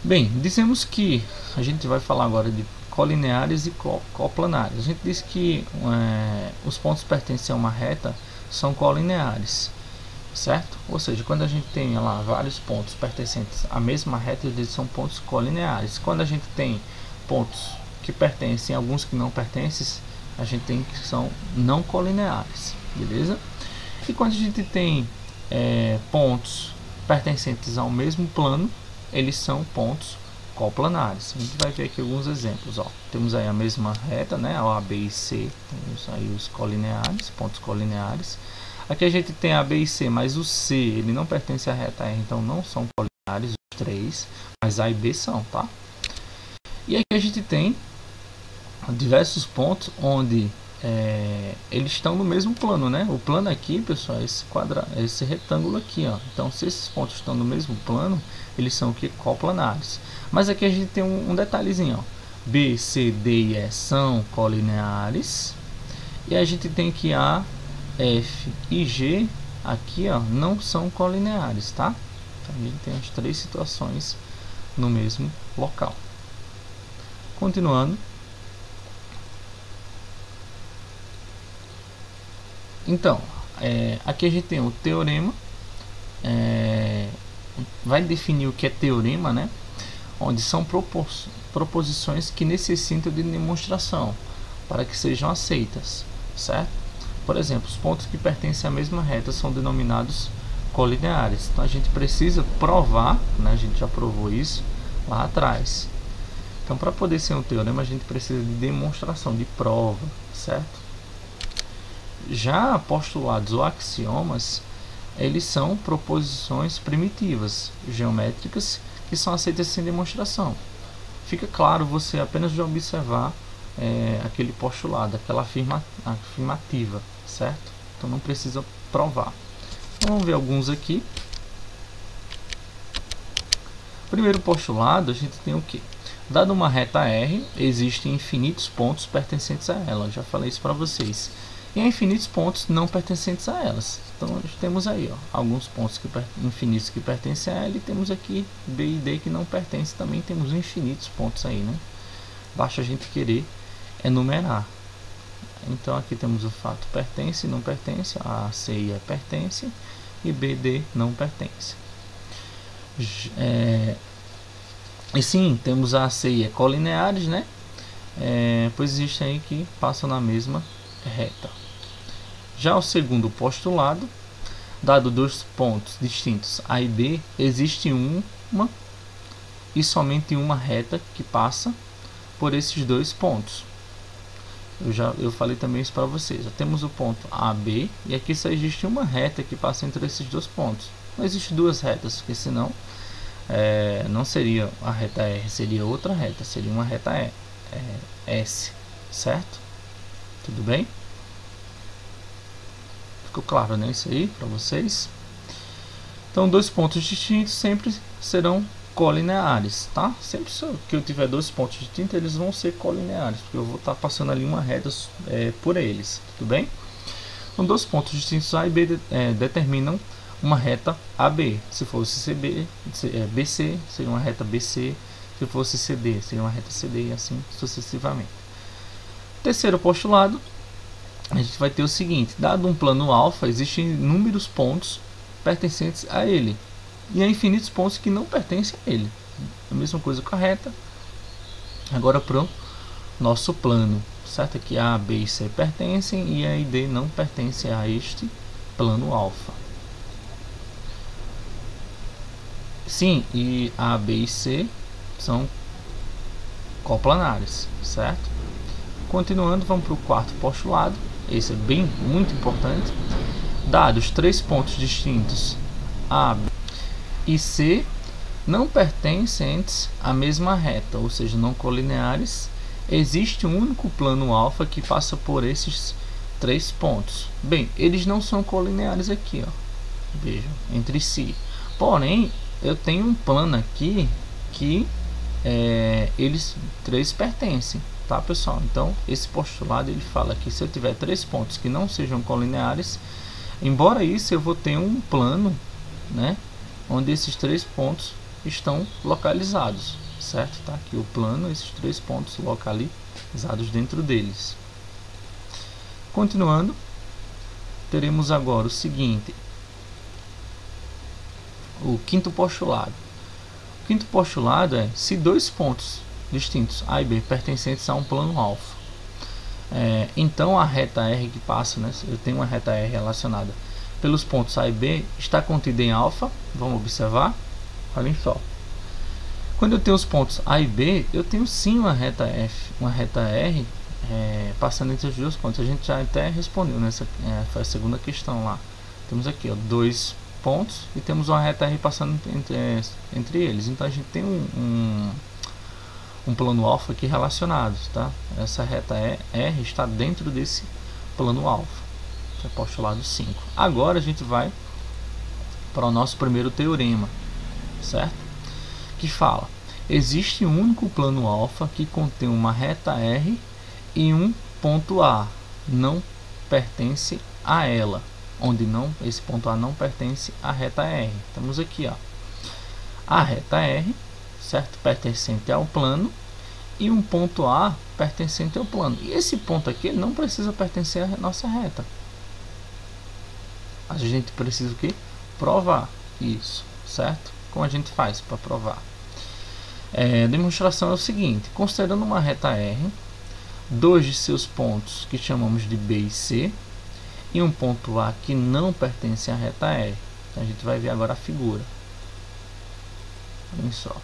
Bem, dizemos que a gente vai falar agora de colineares e coplanares. A gente disse que os pontos pertencem a uma reta são colineares, certo? Ou seja, quando a gente tem lá vários pontos pertencentes à mesma reta, eles são pontos colineares. Quando a gente tem pontos que pertencem, alguns que não pertencem, a gente tem que são não colineares, beleza? E quando a gente tem pontos pertencentes ao mesmo plano, eles são pontos coplanares. A gente vai ver aqui alguns exemplos. Ó. Temos aí a mesma reta, né? A B e C, temos aí os colineares, pontos colineares. Aqui a gente tem a B e C, mas o C ele não pertence à reta R, então não são colineares os três, mas A e B são, tá? E aqui a gente tem diversos pontos onde eles estão no mesmo plano, né? O plano aqui, pessoal, é esse retângulo aqui, ó. Então, se esses pontos estão no mesmo plano, eles são que coplanares. Mas aqui a gente tem um detalhezinho, ó. B, C, D e E são colineares. E a gente tem que A, F e G aqui, ó, não são colineares, tá? Então, a gente tem as três situações no mesmo local. Continuando. Então, aqui a gente tem o teorema, vai definir o que é teorema, né? Onde são proposições que necessitam de demonstração para que sejam aceitas, certo? Por exemplo, os pontos que pertencem à mesma reta são denominados colineares. Então a gente precisa provar, né? A gente já provou isso lá atrás. Então, para poder ser um teorema, a gente precisa de demonstração, de prova, certo? Já postulados ou axiomas, eles são proposições primitivas, geométricas, que são aceitas sem demonstração. Fica claro você apenas de observar aquele postulado, aquela afirmativa, certo? Então não precisa provar. Então, vamos ver alguns aqui. Primeiro postulado, a gente tem o que? Dado uma reta R, existem infinitos pontos pertencentes a ela. Eu já falei isso para vocês. E há infinitos pontos não pertencentes a elas. Então nós temos aí alguns pontos infinitos que pertencem a ela, e temos aqui B e D que não pertencem. Também temos infinitos pontos aí, né? Basta a gente querer enumerar. Então aqui temos o fato pertence e não pertence, a C e E pertencem, e B e D não pertencem. E sim, temos a C e E colineares, né? Pois existem aí que passam na mesma reta. Já o segundo postulado, dado dois pontos distintos A e B, existe uma e somente uma reta que passa por esses dois pontos. Eu falei também isso para vocês. Já temos o ponto AB e aqui só existe uma reta que passa entre esses dois pontos. Não existe duas retas, porque senão não seria a reta R, seria outra reta, seria uma reta S, certo? Tudo bem? Ficou claro, né, isso aí para vocês? Então, dois pontos distintos sempre serão colineares, tá? Sempre que eu tiver dois pontos distintos, eles vão ser colineares, porque eu vou estar passando ali uma reta por eles, tudo bem? Então, dois pontos distintos A e B determinam uma reta AB. Se fosse BC, seria uma reta BC. Se fosse CD, seria uma reta CD, e assim sucessivamente. Terceiro postulado, a gente vai ter o seguinte: dado um plano alfa, existem inúmeros pontos pertencentes a ele, e há infinitos pontos que não pertencem a ele. A mesma coisa com a reta. Agora para o nosso plano, certo? Aqui A, B e C pertencem, e A e D não pertencem a este plano alfa. Sim, e A, B e C são coplanares, certo? Continuando, vamos para o quarto postulado. Esse é muito importante. Dados três pontos distintos A, B e C não pertencentes à mesma reta, ou seja, não colineares, existe um único plano alfa que passa por esses três pontos. Bem, eles não são colineares aqui, ó. Vejam, entre si. Porém, eu tenho um plano aqui que eles três pertencem, tá, pessoal? Então esse postulado ele fala que se eu tiver três pontos que não sejam colineares, embora isso eu vou ter um plano, né, onde esses três pontos estão localizados, certo? Tá aqui o plano, esses 3 pontos localizados dentro deles. Continuando, teremos agora o seguinte, o quinto postulado. O quinto postulado é se 2 pontos distintos A e B pertencentes a um plano alfa, então a reta R que passa, né, eu tenho uma reta R relacionada pelos pontos A e B, está contida em alfa. Vamos observar, olhem só, quando eu tenho os pontos A e B, eu tenho sim uma reta R passando entre os 2 pontos. A gente já até respondeu nessa, foi a segunda questão lá. Temos aqui, ó, 2 pontos e temos uma reta R passando entre eles. Então a gente tem um plano alfa aqui relacionado, tá? Essa reta R está dentro desse plano alfa, que é postulado 5. Agora a gente vai para o nosso primeiro teorema, certo? Que fala: existe um único plano alfa que contém uma reta R e um ponto A não pertence a ela, onde esse ponto A não pertence à reta R. Estamos aqui, ó, a reta R, certo, pertencente ao plano, e um ponto A pertencente ao plano. E esse ponto aqui não precisa pertencer à nossa reta. A gente precisa o quê? Provar isso, certo? Como a gente faz para provar? A demonstração é o seguinte: considerando uma reta R, 2 de seus pontos que chamamos de B e C, e um ponto A que não pertence à reta R. Então a gente vai ver agora a figura. Olhem só.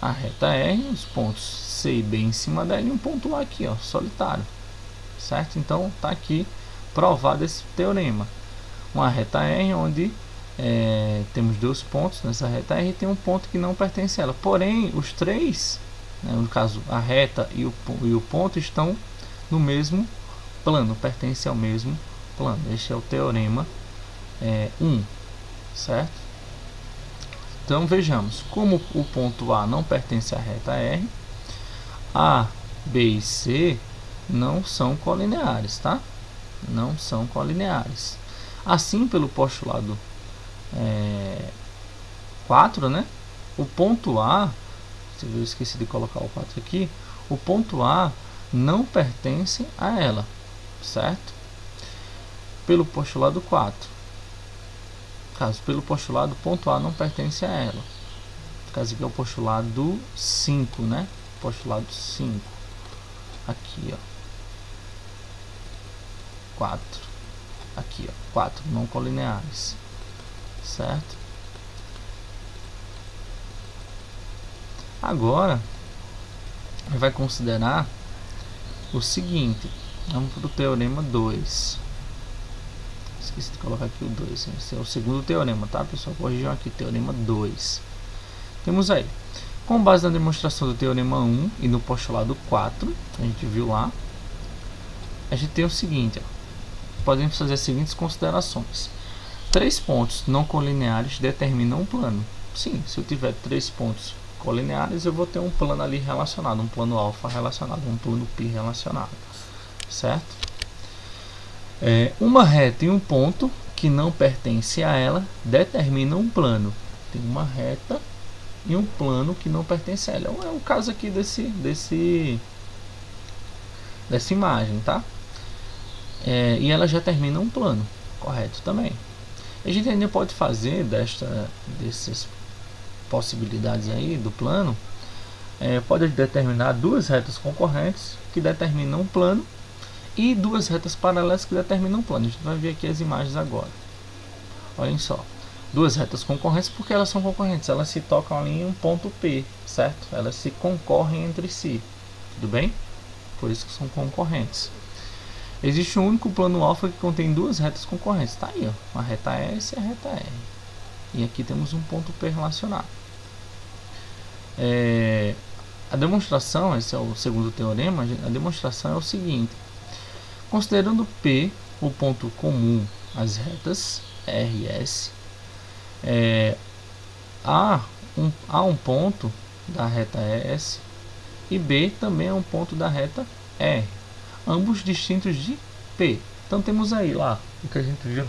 A reta R, os pontos C e B em cima dela e um ponto A aqui, ó, solitário. Certo? Então está aqui provado esse teorema. Uma reta R onde temos 2 pontos nessa reta R e tem um ponto que não pertence a ela. Porém, os 3, né, no caso a reta e o ponto, estão no mesmo plano, pertence ao mesmo plano. Este é o teorema 1, certo? Então vejamos, como o ponto A não pertence à reta R, A, B e C não são colineares, tá? Não são colineares. Assim, pelo postulado 4, né? O ponto A, eu esqueci de colocar o 4 aqui, o ponto A não pertence a ela, certo? Pelo postulado 4. Caso pelo postulado, ponto A não pertence a ela. Caso aqui é o postulado 5, né? Postulado 5. Aqui, ó. 4. Aqui, ó. 4 não colineares. Certo? Agora, ele vai considerar o seguinte. Vamos para o teorema 2. Esqueci de colocar aqui o 2. Esse é o segundo teorema, tá, pessoal? Corrijam aqui, teorema 2. Temos aí, com base na demonstração do teorema 1 e no postulado 4, a gente viu lá, a gente tem o seguinte, ó, podemos fazer as seguintes considerações. 3 pontos não colineares determinam um plano. Sim, se eu tiver 3 pontos colineares, eu vou ter um plano ali relacionado, um plano alfa relacionado, um plano π relacionado, certo? Uma reta e um ponto que não pertence a ela determinam um plano. Tem uma reta e um plano que não pertence a ela. É o caso aqui dessa imagem, tá? E ela já termina um plano, correto também. A gente ainda pode fazer dessas possibilidades aí do plano, pode determinar 2 retas concorrentes que determinam um plano e 2 retas paralelas que determinam um plano. A gente vai ver aqui as imagens agora. Olhem só. 2 retas concorrentes, porque elas são concorrentes, elas se tocam ali em um ponto P, certo? Elas se concorrem entre si, tudo bem? Por isso que são concorrentes. Existe um único plano alfa que contém 2 retas concorrentes. Está aí, ó, a reta S e a reta R. E aqui temos um ponto P relacionado. A demonstração, esse é o segundo teorema, a demonstração é o seguinte. Considerando P o ponto comum às retas R e S, há um ponto da reta S e B também é um ponto da reta R, ambos distintos de P. Então temos aí lá o que a gente viu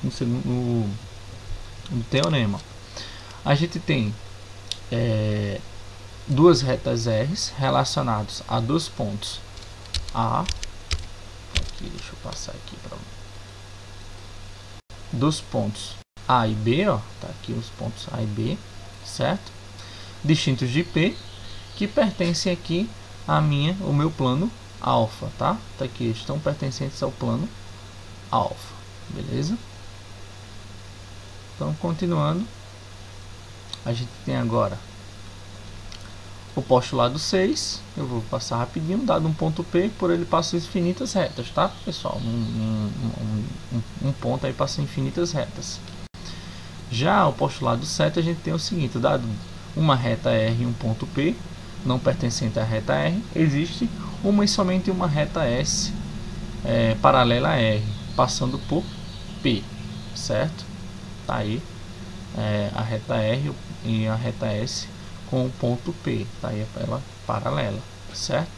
no teorema. A gente tem duas retas R relacionadas a dois pontos A. Aqui, deixa eu passar aqui para dos pontos A e B, ó, tá aqui os pontos A e B, certo? Distintos de P, que pertencem aqui o meu plano alfa, tá? Tá aqui, estão pertencentes ao plano alfa, beleza? Então, continuando, a gente tem agora o postulado 6, eu vou passar rapidinho, dado um ponto P, por ele passa infinitas retas, tá, pessoal? Um ponto aí passa infinitas retas. Já o postulado 7, a gente tem o seguinte, dado uma reta R e um ponto P, não pertencente à reta R, existe uma e somente uma reta S paralela a R, passando por P, certo? Tá aí a reta R e a reta S com o ponto P, tá aí ela paralela, certo?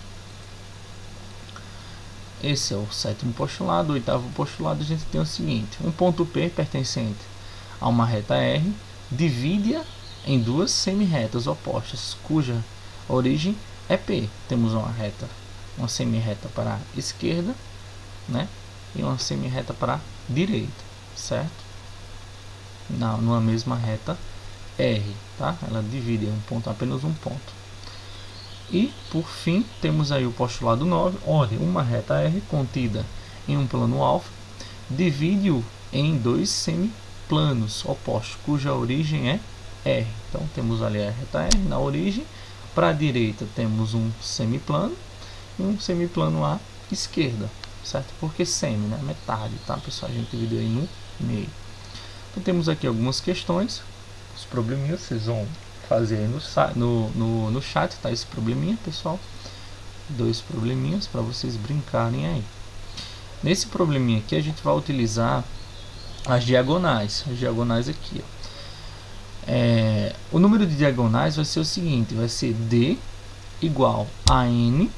Esse é o sétimo postulado. O oitavo postulado, a gente tem o seguinte: um ponto P pertencente a uma reta R divide-a em duas semirretas opostas, cuja origem é P. Temos uma semirreta para a esquerda, né? E uma semirreta para a direita, certo? Numa mesma reta R, tá? Ela divide apenas um ponto. E por fim, temos aí o postulado 9, onde uma reta R contida em um plano alfa divide-o em dois semiplanos opostos, cuja origem é R. Então temos ali a reta R na origem. Para a direita temos um semiplano e um semiplano à esquerda, certo? Porque semi, né? Metade, tá, pessoal? A gente dividiu aí no meio. Então temos aqui algumas questões, os probleminhas, vocês vão fazer aí no chat, tá? Esse probleminha, pessoal. 2 probleminhas para vocês brincarem aí. Nesse probleminha aqui a gente vai utilizar as diagonais aqui, ó. O número de diagonais vai ser o seguinte, vai ser D igual a N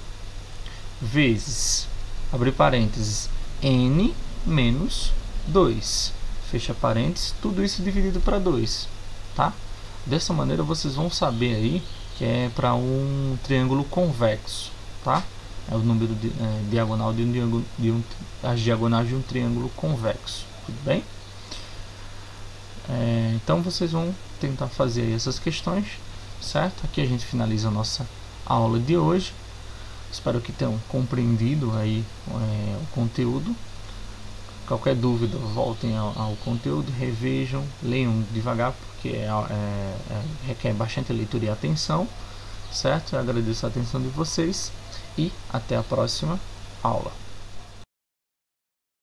vezes, abre parênteses, N menos 2, fecha parênteses, tudo isso dividido para 2, tá? Dessa maneira vocês vão saber aí que é para um triângulo convexo, tá? É o número diagonal as diagonais de um triângulo convexo, tudo bem? Então vocês vão tentar fazer aí essas questões, certo? Aqui a gente finaliza a nossa aula de hoje. Espero que tenham compreendido aí o conteúdo. Qualquer dúvida, voltem ao conteúdo, revejam, leiam devagar, porque requer bastante leitura e atenção, certo? Eu agradeço a atenção de vocês e até a próxima aula.